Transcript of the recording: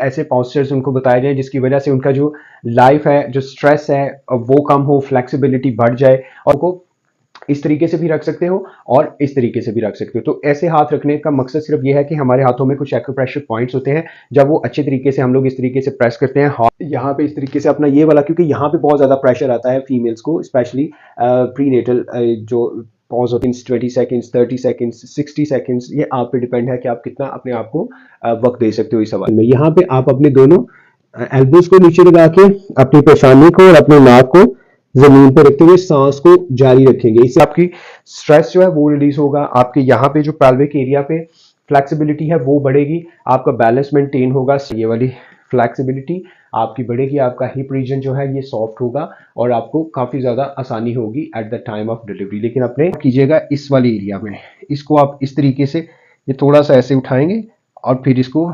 ऐसे पॉस्चर्स उनको बताए जाए जिसकी वजह से उनका जो लाइफ है, जो स्ट्रेस है, वो कम हो, फ्लेक्सिबिलिटी बढ़ जाए। और को इस तरीके से भी रख सकते हो और इस तरीके से भी रख सकते हो। तो ऐसे हाथ रखने का मकसद सिर्फ ये है कि हमारे हाथों में कुछ एक्यूप्रेशर पॉइंट्स होते हैं, जब वो अच्छे तरीके से हम लोग इस तरीके से प्रेस करते हैं हाथ यहाँ पे इस तरीके से अपना ये वाला, क्योंकि यहाँ पे बहुत ज़्यादा प्रेशर आता है फीमेल्स को, स्पेशली प्रीनेटल जो पॉज होते हैं 20 सेकंड्स, 30 सेकंड्स, 60 सेकंड्स, ये आप पे डिपेंड है कि आप कितना अपने आप को वक्त दे सकते हो इस सवाल में। यहाँ पे आप अपने दोनों एल्बोज को नीचे लगा के अपनी पेशानी को और अपने नाक को जमीन पर रखते हुए सांस को जारी रखेंगे। इससे आपकी स्ट्रेस जो है वो रिलीज होगा, आपके यहाँ पे जो पेल्विक एरिया पे फ्लेक्सिबिलिटी है वो बढ़ेगी, आपका बैलेंस मेंटेन होगा, ये वाली फ्लेक्सिबिलिटी आपकी बढ़ेगी, आपका हिप रीजन जो है ये सॉफ्ट होगा और आपको काफ़ी ज़्यादा आसानी होगी at the time of delivery. लेकिन अपने कीजिएगा इस वाले एरिया में, इसको आप इस तरीके से ये थोड़ा सा ऐसे उठाएंगे और फिर इसको